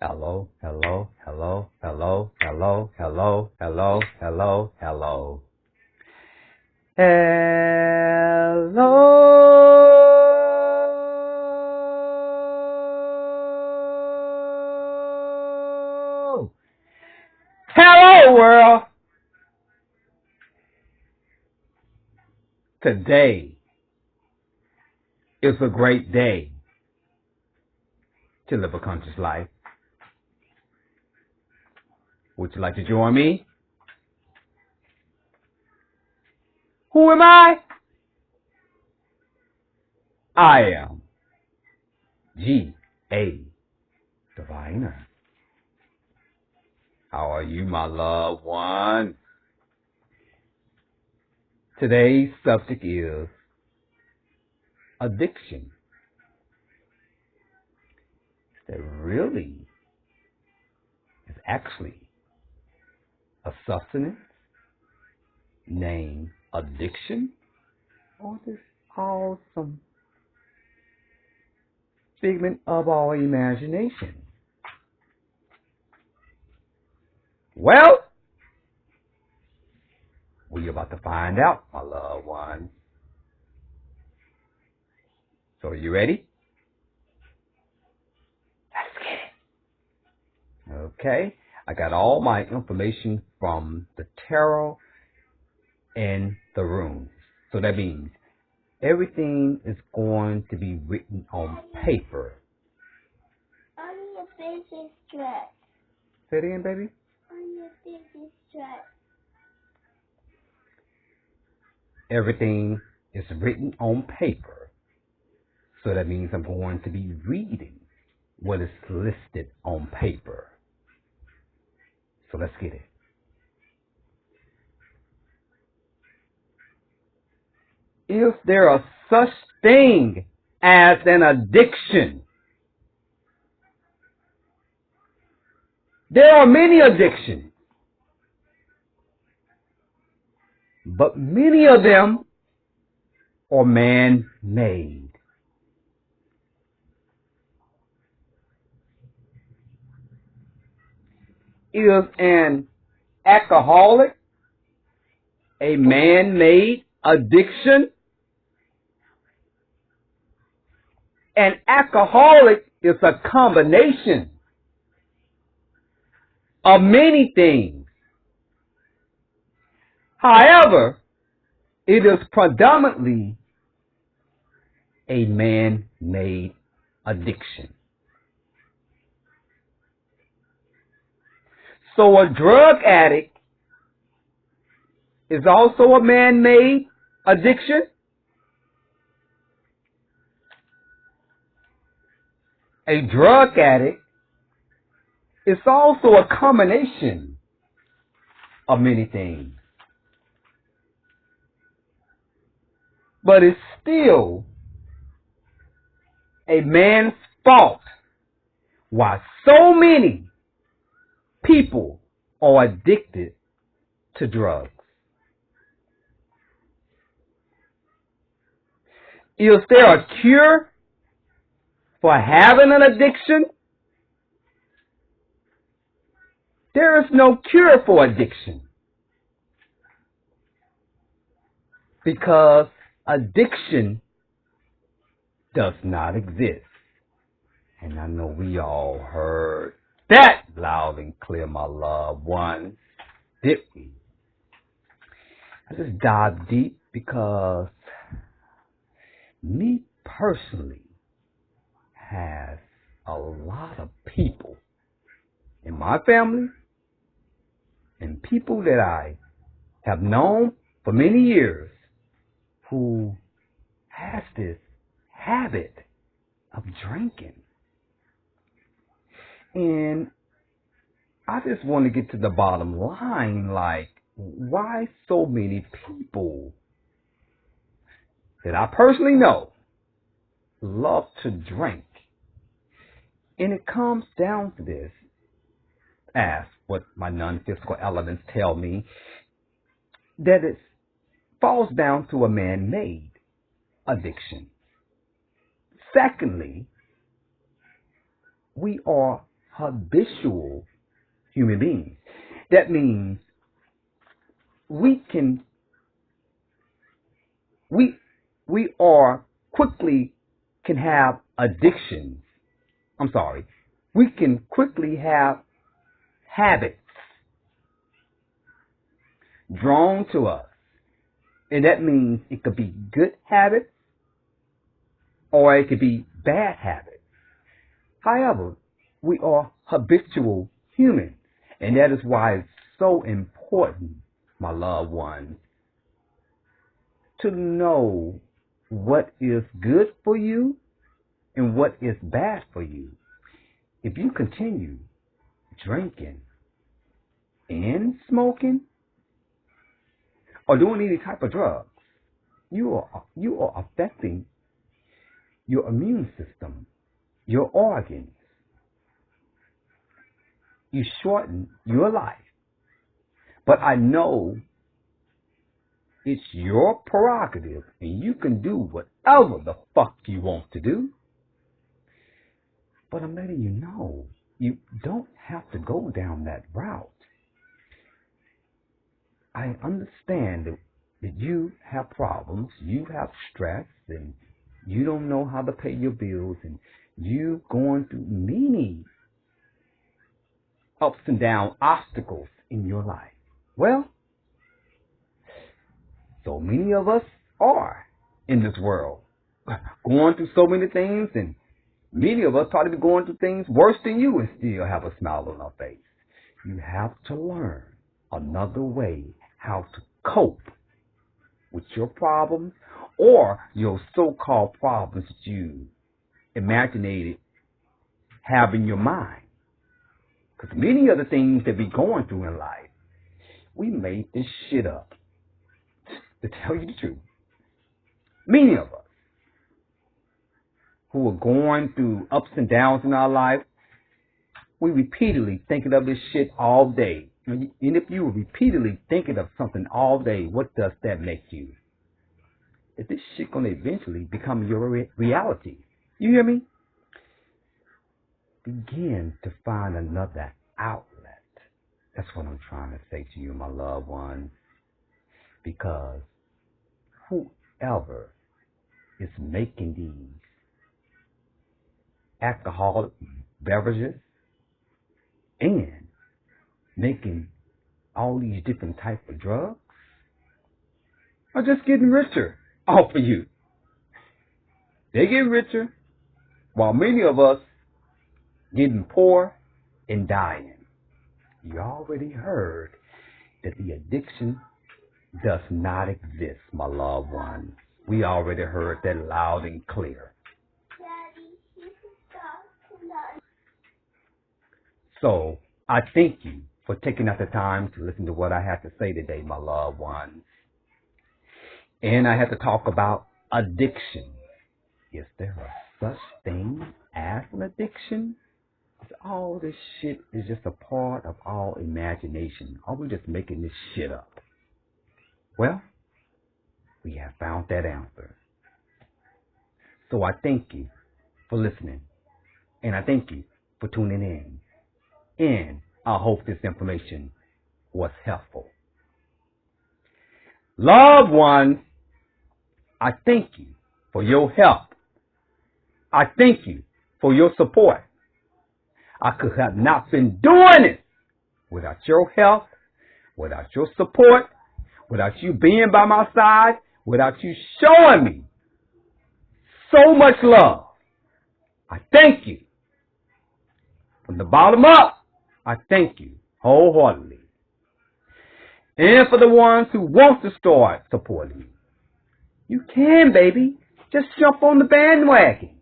Hello, hello, hello, hello, hello, hello, hello, hello, hello. Hello. Hello, world. Today is a great day to live a conscious life. Would you like to join me? Who am I? I am G.A. Diviner. How are you, my loved one? Today's subject is addiction. That really is actually a substance named addiction, or just all some figment of our imagination? Well, we're about to find out, my loved one. So are you ready? Let's get it. Okay. I got all my information from the tarot and the runes. So that means everything is going to be written on paper. On your baby dress. Say it again, baby. On your baby dress. Everything is written on paper. So that means I'm going to be reading what is listed on paper. So let's get it. Is there a such thing as an addiction? There are many addictions, but many of them are man-made. Is an alcoholic a man-made addiction? An alcoholic is a combination of many things. However, it is predominantly a man-made addiction. So a drug addict is also a man-made addiction. A drug addict is also a combination of many things. But it's still a man's fault why so many people are addicted to drugs. Is there a cure for having an addiction? There is no cure for addiction, because addiction does not exist. And I know we all heard that loud and clear, my loved ones, did we? I just dive deep because me personally has a lot of people in my family and people that I have known for many years who has this habit of drinking. And I just want to get to the bottom line, like, why so many people that I personally know love to drink? And it comes down to this, as what my non-physical elements tell me, that it falls down to a man-made addiction. Secondly, we are habitual human beings. That means we are quickly can have addictions. We can quickly have habits drawn to us. And that means it could be good habits or it could be bad habits. However, we are habitual humans. And that is why it's so important, my loved ones, to know what is good for you and what is bad for you. If you continue drinking and smoking or doing any type of drugs, you are affecting your immune system, your organs. You shorten your life. But I know it's your prerogative and you can do whatever the fuck you want to do. But I'm letting you know, you don't have to go down that route. I understand that you have problems, you have stress, and you don't know how to pay your bills, and you going through many ups and down obstacles in your life. Well, so many of us are in this world, going through so many things, and many of us probably be going through things worse than you and still have a smile on our face. You have to learn another way how to cope with your problems or your so-called problems that you imaginated have in your mind. Because many of the things that we going through in life, we made this shit up. To tell you the truth, many of us who are going through ups and downs in our life, we repeatedly thinking of this shit all day. And if you were repeatedly thinking of something all day, what does that make you? Is this shit going to eventually become your reality? You hear me? Begin to find another outlet. That's what I'm trying to say to you, my loved ones. Because whoever is making these alcoholic beverages and making all these different types of drugs are just getting richer off of you. They get richer while many of us getting poor and dying. You already heard that the addiction does not exist, my loved one. We already heard that loud and clear. Daddy, you can stop tonight. So I thank you for taking out the time to listen to what I have to say today, my loved ones. And I have to talk about addiction. Is there a such thing as an addiction? All this shit is just a part of our imagination. Are we just making this shit up? Well, we have found that answer. So I thank you for listening. And I thank you for tuning in. And I hope this information was helpful. Loved ones, I thank you for your help. I thank you for your support. I could have not been doing it without your help, without your support, without you being by my side, without you showing me so much love. I thank you. From the bottom up, I thank you wholeheartedly. And for the ones who want to start supporting me, you can, baby. Just jump on the bandwagon.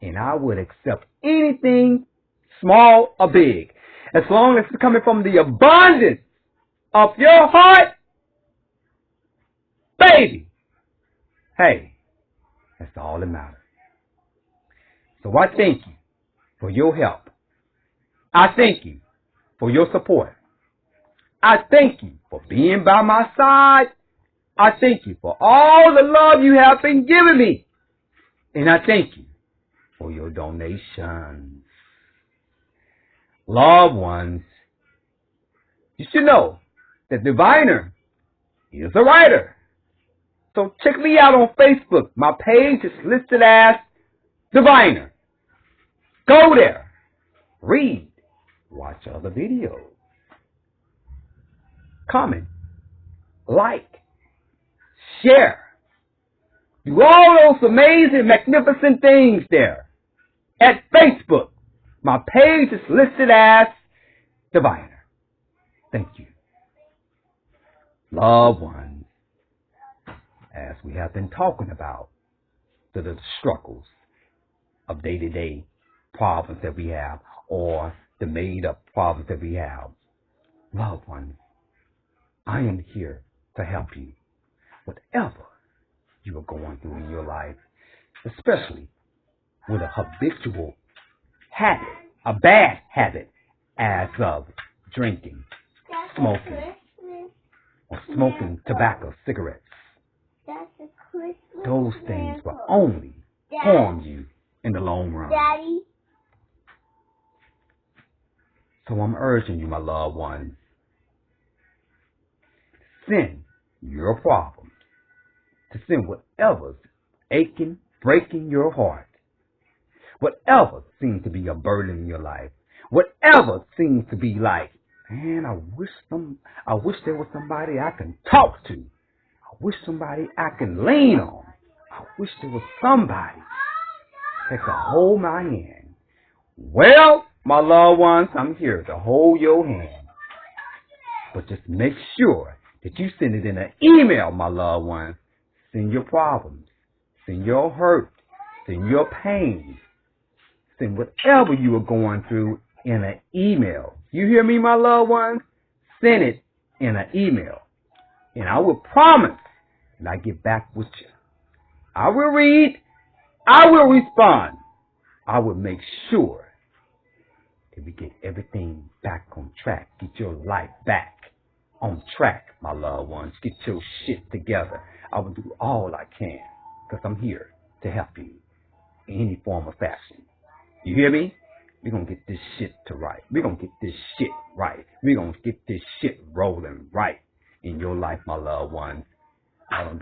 And I would accept anything, small or big, as long as it's coming from the abundance of your heart, baby. Hey, that's all that matters. So I thank you for your help. I thank you for your support. I thank you for being by my side. I thank you for all the love you have been giving me. And I thank you for your donations. Loved ones, you should know that Diviner is a writer. So check me out on Facebook. My page is listed as Diviner. Go there, read, watch other videos, comment, like, share. Do all those amazing, magnificent things there at Facebook. My page is listed as Diviner. Thank you. Loved ones, as we have been talking about the struggles of day-to-day problems that we have, or the made-up problems that we have. Loved ones, I am here to help you. Whatever you are going through in your life, especially with a habitual habit, a bad habit, as of drinking, That's smoking, Christmas. or smoking tobacco, cigarettes. That's a Christmas. Those things will miracle. only harm you in the long run. Daddy. So I'm urging you, my loved ones, send your problems, to send whatever's aching, breaking your heart, whatever seems to be a burden in your life, whatever seems to be like, man, I wish there was somebody I can talk to. I wish somebody I can lean on. I wish there was somebody that could hold my hand. Well, my loved ones, I'm here to hold your hand. But just make sure that you send it in an email, my loved ones. Send your problems. Send your hurt. Send your pain. Send whatever you are going through in an email. You hear me, my loved ones? Send it in an email. And I will promise that I get back with you. I will read. I will respond. I will make sure that we get everything back on track. Get your life back on track, my loved ones. Get your shit together. I will do all I can because I'm here to help you in any form or fashion. You hear me? We're going to get this shit to right. We're going to get this shit right. We're going to get this shit rolling right in your life, my loved ones. I don't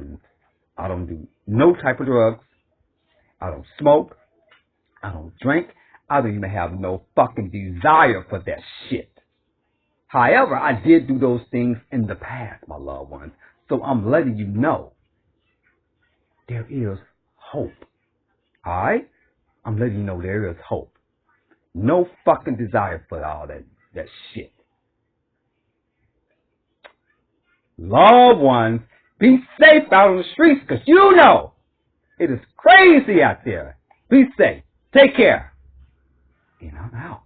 do no type of drugs. I don't smoke. I don't drink. I don't even have no fucking desire for that shit. However, I did do those things in the past, my loved ones. So I'm letting you know there is hope. Alright? I'm letting you know there is hope. No fucking desire for all that shit. Loved ones, be safe out on the streets because you know it is crazy out there. Be safe. Take care. And I'm out.